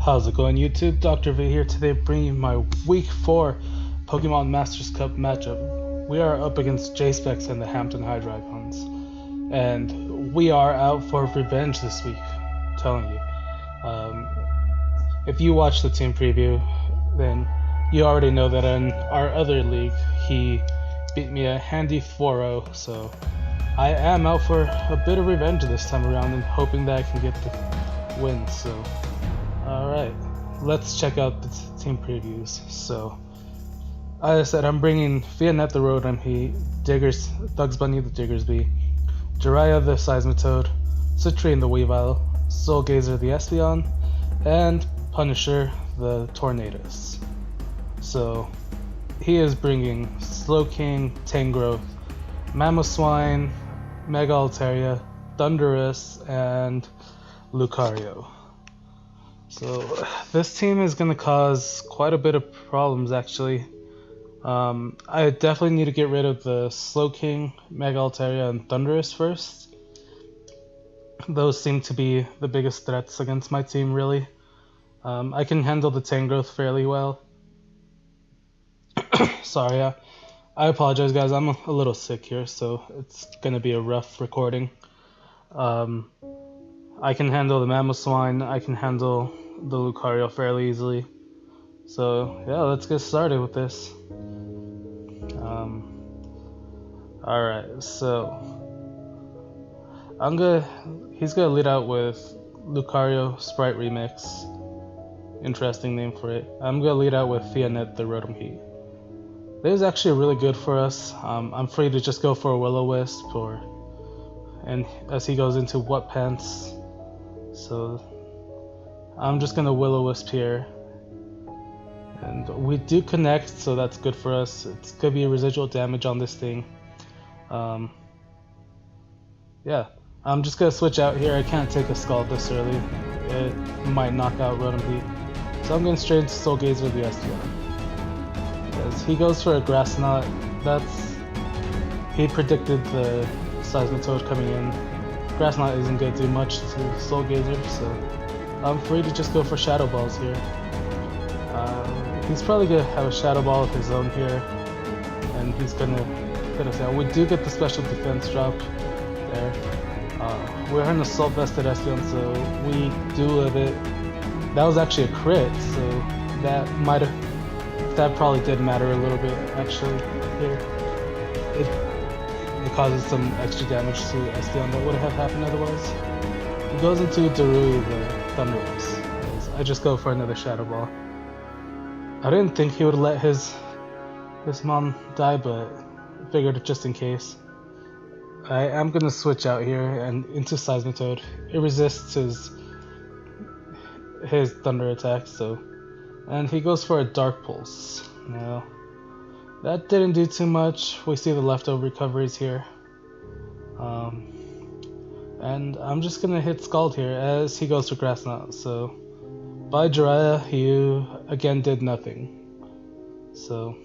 How's it going, YouTube? Dr. V here today, bringing you my Week 4 Pokemon Masters Cup matchup. We are up against Jspecks and the Hampden Hydreigons, and we are out for revenge this week, I'm telling you. If you watch the team preview, then you already know that in our other league, he beat me a handy 4-0, so I am out for a bit of revenge this time around and hoping that I can get the win, so... Alright, let's check out the team previews. So, as I said, I'm bringing Fianet the Rotom Heat, Diggers, Thugs Bunny the Diggersby, Jiraiya the Seismitoad, Citrine the Weavile, Soul Gazer the Espeon, and Punisher the Tornadus. So, he is bringing Slowking, Tangrowth, Mamoswine, Mega Altaria, Thundurus, and Lucario. So this team is going to cause quite a bit of problems actually. I definitely need to get rid of the Slowking, Mega Altaria, and Thundurus first. Those seem to be the biggest threats against my team really. I can handle the Tangrowth fairly well. Sorry, I apologize guys, I'm a little sick here, so it's going to be a rough recording. I can handle the Mamoswine, I can handle the Lucario fairly easily. So yeah, let's get started with this. Alright, so he's gonna lead out with Lucario Sprite Remix. Interesting name for it. I'm gonna lead out with Fianet the Rotom Heat. This is actually really good for us. I'm free to just go for a Will-O-Wisp and as he goes into What Pants. So I'm just gonna Will-O-Wisp here, and we do connect, so that's good for us. It's gonna be residual damage on this thing. Yeah, I'm just gonna switch out here. I can't take a Scald this early. It might knock out Rotom Heat, so I'm going straight into Soul Gazer the Espeon. As he goes for a Grass Knot, he predicted the Seismitoad coming in. Grass Knot isn't going to do much to Soul Gazer, so I'm free to just go for Shadow Balls here. He's probably going to have a Shadow Ball of his own here, and he's going to hit us out. We do get the special defense drop there. We're in Assault Vested Espeon, so we do live it. That was actually a crit, so that probably did matter a little bit actually here. It causes some extra damage to Espeon that would have happened otherwise. He goes into Darui the Thundurus. I just go for another Shadow Ball. I didn't think he would let his mom die, but I figured just in case. I am going to switch out here and into Seismitoad. It resists his Thunder attack, and he goes for a Dark Pulse. Now, that didn't do too much. We see the leftover recoveries here. And I'm just going to hit Scald here as he goes for Grass Knot. So, by Jiraiya, you again did nothing. So,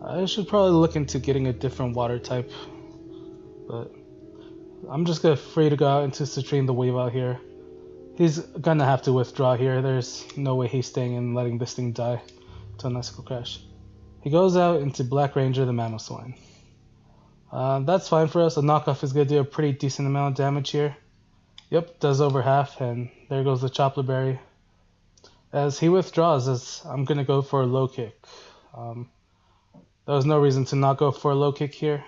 I should probably look into getting a different water type. But I'm just free to go out into Citrine the Weavile here. He's going to have to withdraw here. There's no way he's staying and letting this thing die to an Icicle Crash. He goes out into Black Ranger the Mamoswine. That's fine for us. A knockoff is going to do a pretty decent amount of damage here. Yep, does over half, and there goes the Choppler Berry. As he withdraws, as I'm going to go for a low kick. There was no reason to not go for a low kick here.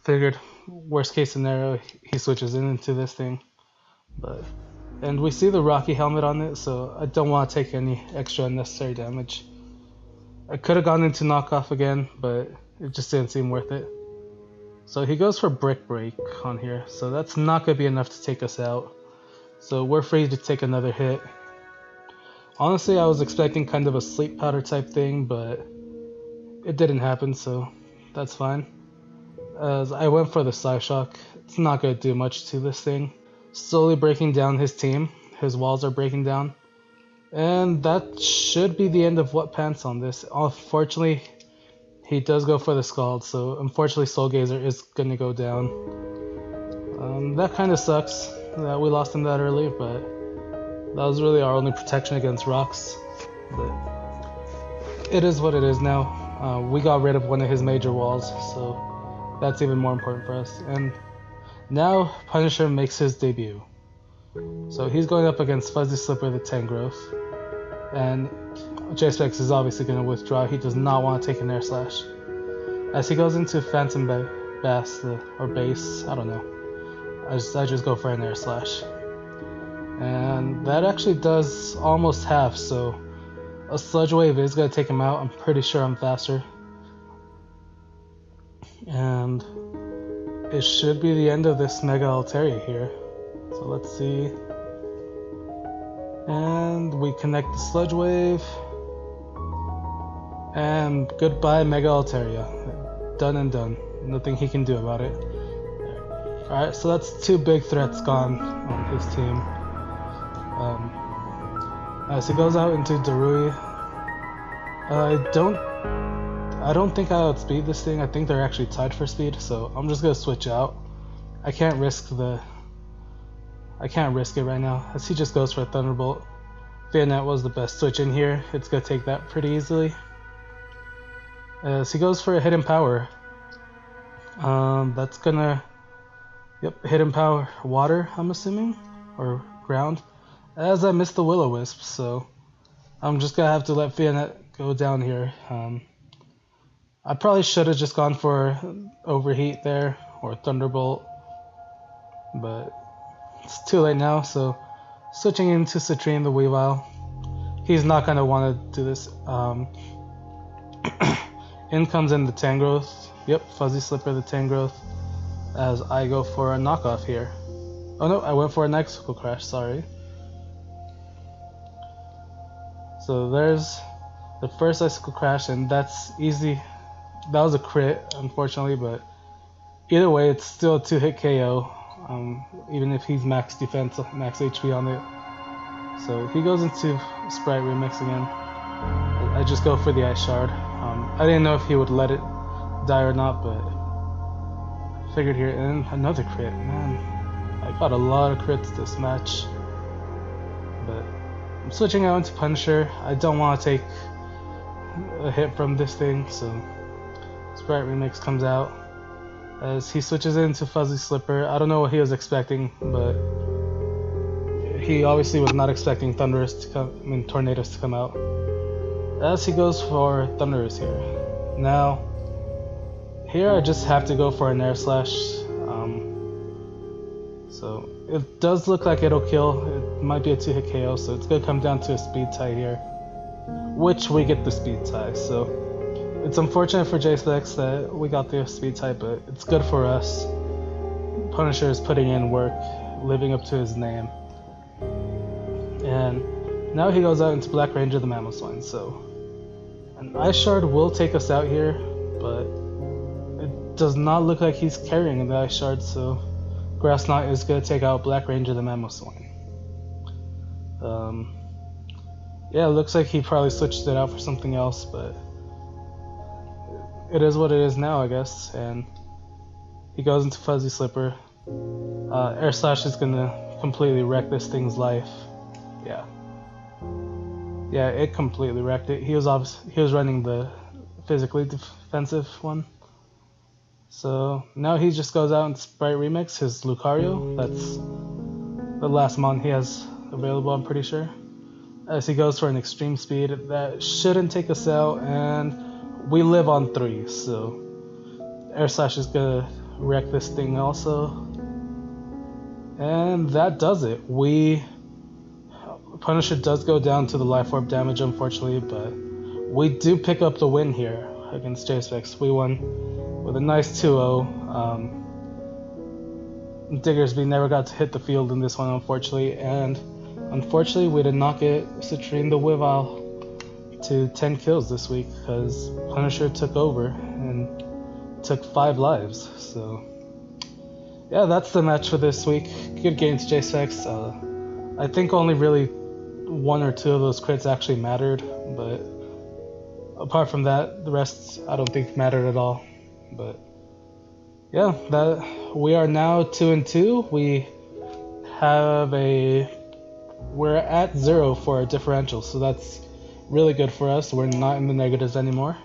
Figured worst case scenario, he switches into this thing. And we see the Rocky Helmet on it, so I don't want to take any extra unnecessary damage. I could have gone into knockoff again, but it just didn't seem worth it. So he goes for Brick Break on here, so that's not going to be enough to take us out. So we're free to take another hit. Honestly, I was expecting kind of a Sleep Powder type thing, but it didn't happen, so that's fine. As I went for the Psyshock, it's not going to do much to this thing. Slowly breaking down his team. His walls are breaking down. And that should be the end of What Pants on this. Unfortunately, he does go for the Scald, so unfortunately Soul Gazer is going to go down. That kind of sucks that we lost him that early, but That was really our only protection against rocks, but it is what it is now. We got rid of one of his major walls, so that's even more important for us. And now Punisher makes his debut. So he's going up against Fuzzy Slipper the Tangrowth, and Jspecks is obviously going to withdraw. He does not want to take an Air Slash. As he goes into Phantom Bass, or Base, I don't know. I just go for an Air Slash. And that actually does almost half, so a Sludge Wave is going to take him out. I'm pretty sure I'm faster. And it should be the end of this Mega Altaria here. So let's see. And we connect the Sludge Wave. And goodbye Mega Altaria. Done and done. Nothing he can do about it. Alright, so that's 2 big threats gone on his team. As he goes out into Darui, I don't think I outspeed this thing. I think they're actually tied for speed, so I'm just gonna switch out. I can't risk it right now, as he just goes for a Thunderbolt. Bayonet was the best switch in here. It's gonna take that pretty easily. As he goes for a Hidden Power, that's gonna, Hidden Power Water, I'm assuming, or Ground. As I missed the Will-O-Wisp, so I'm just gonna have to let Bayonet go down here. I probably should have just gone for Overheat there, or Thunderbolt, but it's too late now, so switching into Citrine the Weavile. He's not going to want to do this. In comes in the Tangrowth. Yep, Fuzzy Slipper the Tangrowth, as I go for a knockoff here. Oh no, I went for an Icicle Crash, sorry. So there's the first Icicle Crash, and that's easy. That was a crit, unfortunately, but either way, it's still a 2-hit KO, even if he's max defense, max HP on it. So he goes into Sprite Remix again. I just go for the Ice Shard. I didn't know if he would let it die or not, but I figured here. And another crit, man. I got a lot of crits this match. But I'm switching out into Punisher. I don't want to take a hit from this thing, so Sprite Remix comes out as he switches into Fuzzy Slipper. I don't know what he was expecting, but he obviously was not expecting Tornadoes to come out. As he goes for Thunderous here. Now, here I just have to go for an Air Slash. So it does look like it'll kill. It might be a 2-hit KO, so it's gonna come down to a speed tie here, which we get the speed tie. So it's unfortunate for Jspecks that we got the speed tie, but it's good for us. Punisher is putting in work, living up to his name. And now he goes out into Black Ranger the Mamoswine, so an Ice Shard will take us out here, but it does not look like he's carrying the Ice Shard, so Grass Knot is going to take out Black Ranger the Mamoswine. Yeah, it looks like he probably switched it out for something else, but it is what it is now, I guess. And he goes into Fuzzy Slipper. Air Slash is going to completely wreck this thing's life. Yeah, it completely wrecked it. He was running the physically defensive one. So now he just goes out and Sprite Remix his Lucario. That's the last mon he has available, I'm pretty sure. As he goes for an Extreme Speed, that shouldn't take us out, and we live on 3, so Air Slash is gonna wreck this thing also. And that does it. Punisher does go down to the Life Orb damage, unfortunately, but we do pick up the win here against Jspecks. We won with a nice 2-0. Diggersby never got to hit the field in this one, unfortunately, and unfortunately we did not get Citrine the Weavile to 10 kills this week because Punisher took over and took 5 lives. So yeah, that's the match for this week. Good game to Jspecks. I think only really 1 or 2 of those crits actually mattered, but apart from that, the rest I don't think mattered at all. But yeah, we are now 2-2. We have a we're at 0 for our differential, so that's really good for us. We're not in the negatives anymore.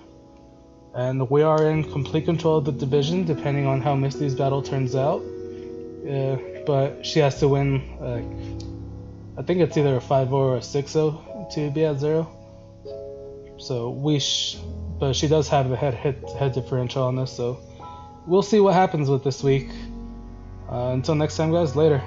And we are in complete control of the division, depending on how Misty's battle turns out. But she has to win, I think it's either a 5-0 or a 6-0 to be at 0. So but she does have the head differential on this, so we'll see what happens with this week. Until next time, guys, later.